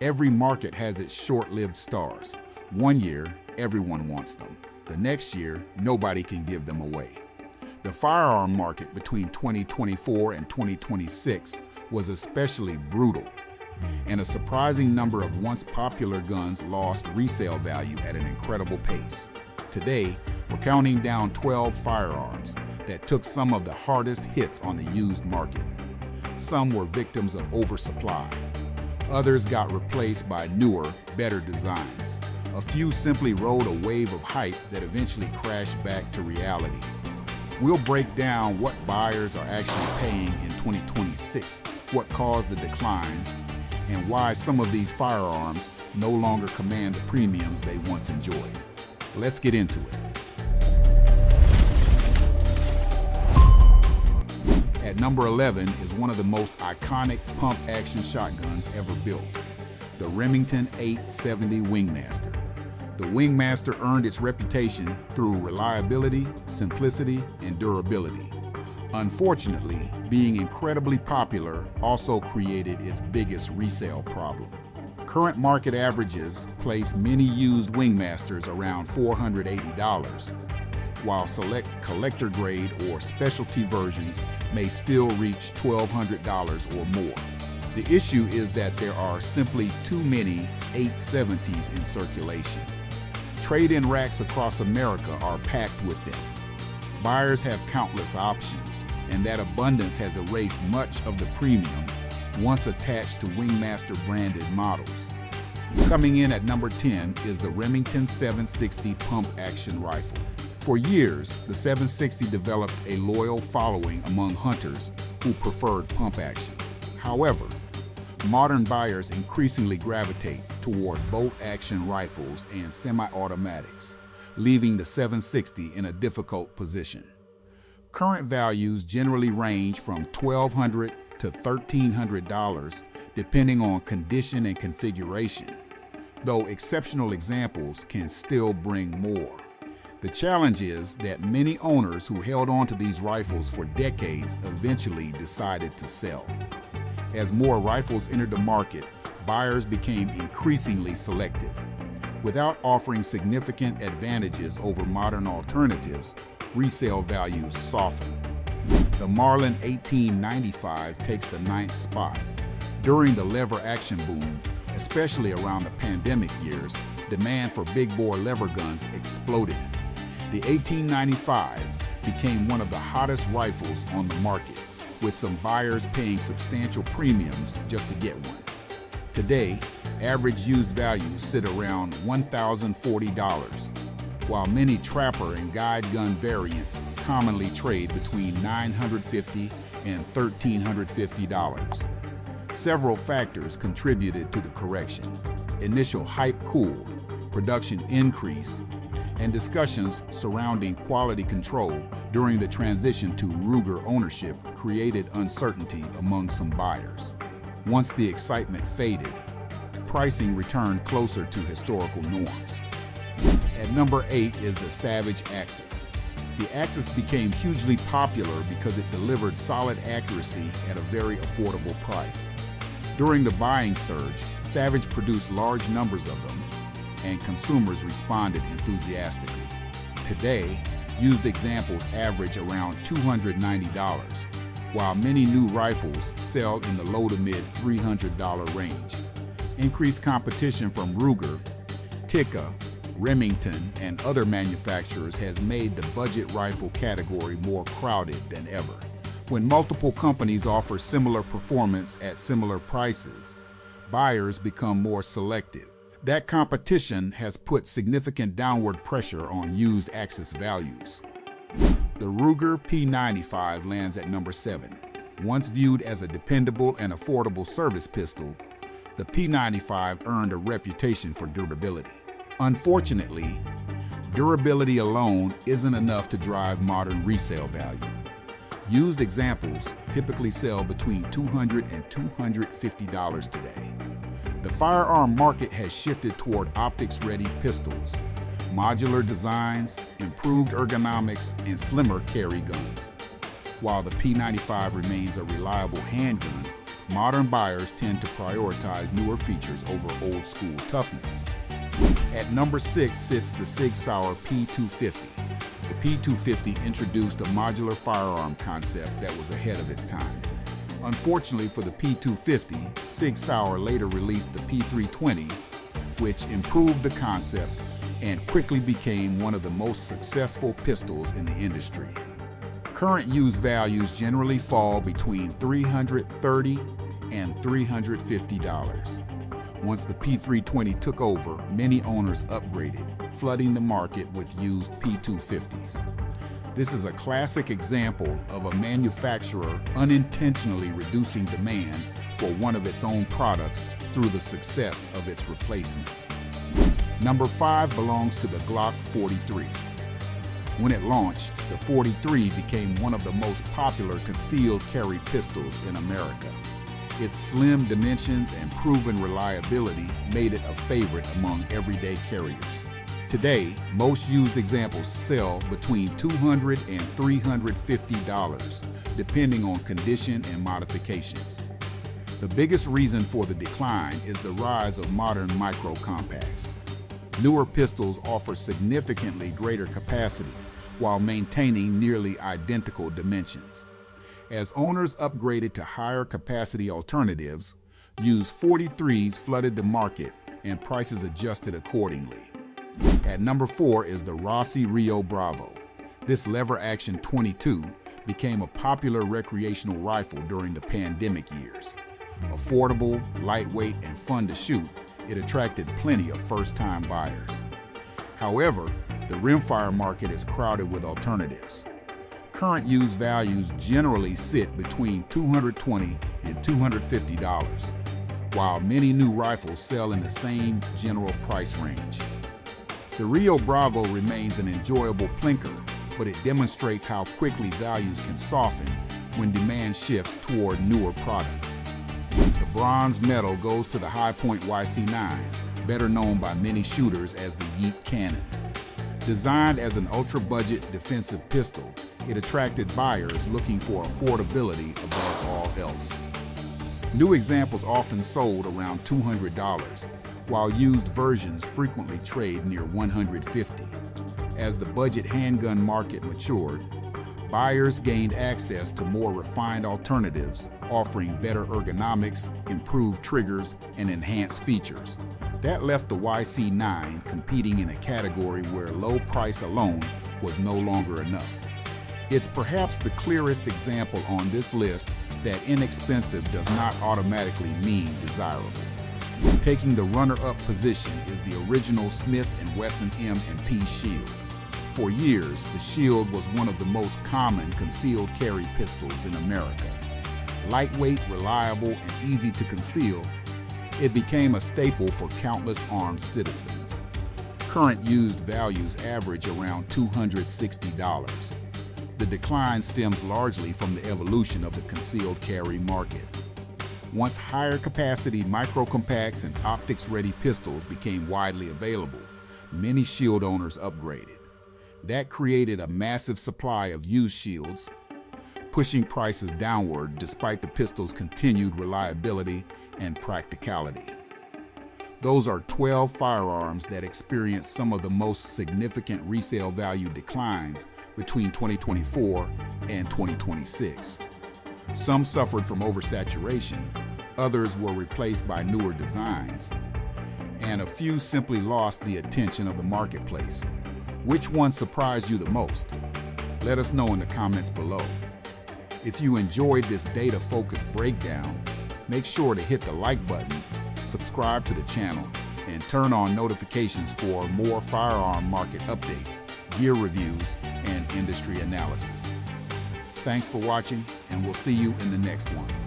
Every market has its short-lived stars. One year, everyone wants them. The next year, nobody can give them away. The firearm market between 2024 and 2026 was especially brutal, and a surprising number of once popular guns lost resale value at an incredible pace. Today, we're counting down 12 firearms that took some of the hardest hits on the used market. Some were victims of oversupply. Others got replaced by newer, better designs. A few simply rode a wave of hype that eventually crashed back to reality. We'll break down what buyers are actually paying in 2026, what caused the decline, and why some of these firearms no longer command the premiums they once enjoyed. Let's get into it. At number 11 is one of the most iconic pump-action shotguns ever built, the Remington 870 Wingmaster. The Wingmaster earned its reputation through reliability, simplicity, and durability. Unfortunately, being incredibly popular also created its biggest resale problem. Current market averages place many used Wingmasters around $480, while select collector-grade or specialty versions may still reach $1,200 or more. The issue is that there are simply too many 870s in circulation. Trade-in racks across America are packed with them. Buyers have countless options, and that abundance has erased much of the premium once attached to Wingmaster-branded models. Coming in at number 10 is the Remington 760 pump-action rifle. For years, the 760 developed a loyal following among hunters who preferred pump actions. However, modern buyers increasingly gravitate toward bolt-action rifles and semi-automatics, leaving the 760 in a difficult position. Current values generally range from $1,200 to $1,300 depending on condition and configuration, though exceptional examples can still bring more. The challenge is that many owners who held on to these rifles for decades eventually decided to sell. As more rifles entered the market, buyers became increasingly selective. Without offering significant advantages over modern alternatives, resale values soften. The Marlin 1895 takes the 9th spot. During the lever action boom, especially around the pandemic years, demand for big-bore lever guns exploded. The 1895 became one of the hottest rifles on the market, with some buyers paying substantial premiums just to get one. Today, average used values sit around $1,040, while many trapper and guide gun variants commonly trade between $950 and $1,350. Several factors contributed to the correction. Initial hype cooled, production increased, and discussions surrounding quality control during the transition to Ruger ownership created uncertainty among some buyers. Once the excitement faded, pricing returned closer to historical norms. At number 8 is the Savage Axis. The Axis became hugely popular because it delivered solid accuracy at a very affordable price. During the buying surge, Savage produced large numbers of them, and consumers responded enthusiastically. Today, used examples average around $290, while many new rifles sell in the low to mid $300 range. Increased competition from Ruger, Tikka, Remington, and other manufacturers has made the budget rifle category more crowded than ever. When multiple companies offer similar performance at similar prices, buyers become more selective. That competition has put significant downward pressure on used Axis values. The Ruger P95 lands at number 7. Once viewed as a dependable and affordable service pistol, the P95 earned a reputation for durability. Unfortunately, durability alone isn't enough to drive modern resale value. Used examples typically sell between $200 and $250 today. The firearm market has shifted toward optics-ready pistols, modular designs, improved ergonomics, and slimmer carry guns. While the P95 remains a reliable handgun, modern buyers tend to prioritize newer features over old school toughness. At number 6 sits the SAUER P250. The P250 introduced a modular firearm concept that was ahead of its time. Unfortunately for the P250, SAUER later released the P320, which improved the concept and quickly became one of the most successful pistols in the industry. Current used values generally fall between $330 and $350. Once the P320 took over, many owners upgraded, flooding the market with used P250s. This is a classic example of a manufacturer unintentionally reducing demand for one of its own products through the success of its replacement. Number 5 belongs to the Glock 43. When it launched, the 43 became one of the most popular concealed carry pistols in America. Its slim dimensions and proven reliability made it a favorite among everyday carriers. Today, most used examples sell between $200 and $350, depending on condition and modifications. The biggest reason for the decline is the rise of modern micro-compacts. Newer pistols offer significantly greater capacity while maintaining nearly identical dimensions. As owners upgraded to higher capacity alternatives, used 43s flooded the market and prices adjusted accordingly. At number 4 is the Rossi Rio Bravo. This lever-action .22 became a popular recreational rifle during the pandemic years. Affordable, lightweight, and fun to shoot, it attracted plenty of first-time buyers. However, the rimfire market is crowded with alternatives. Current used values generally sit between $220 and $250, while many new rifles sell in the same general price range. The Rio Bravo remains an enjoyable plinker, but it demonstrates how quickly values can soften when demand shifts toward newer products. The bronze medal goes to the Hi-Point YC9, better known by many shooters as the Yeet Cannon. Designed as an ultra-budget defensive pistol, it attracted buyers looking for affordability above all else. New examples often sold around $200, while used versions frequently trade near $150. As the budget handgun market matured, buyers gained access to more refined alternatives, offering better ergonomics, improved triggers, and enhanced features. That left the YC9 competing in a category where low price alone was no longer enough. It's perhaps the clearest example on this list that inexpensive does not automatically mean desirable. Taking the runner-up position is the original Smith & Wesson M&P Shield. For years, the Shield was one of the most common concealed carry pistols in America. Lightweight, reliable, and easy to conceal, it became a staple for countless armed citizens. Current used values average around $260. The decline stems largely from the evolution of the concealed carry market. Once higher capacity micro-compacts and optics-ready pistols became widely available, many Shield owners upgraded. That created a massive supply of used Shields, pushing prices downward despite the pistol's continued reliability and practicality. Those are 12 firearms that experienced some of the most significant resale value declines between 2024 and 2026. Some suffered from oversaturation, others were replaced by newer designs, and a few simply lost the attention of the marketplace. Which one surprised you the most? Let us know in the comments below. If you enjoyed this data-focused breakdown, make sure to hit the like button, subscribe to the channel, and turn on notifications for more firearm market updates, gear reviews, and industry analysis. Thanks for watching, and we'll see you in the next one.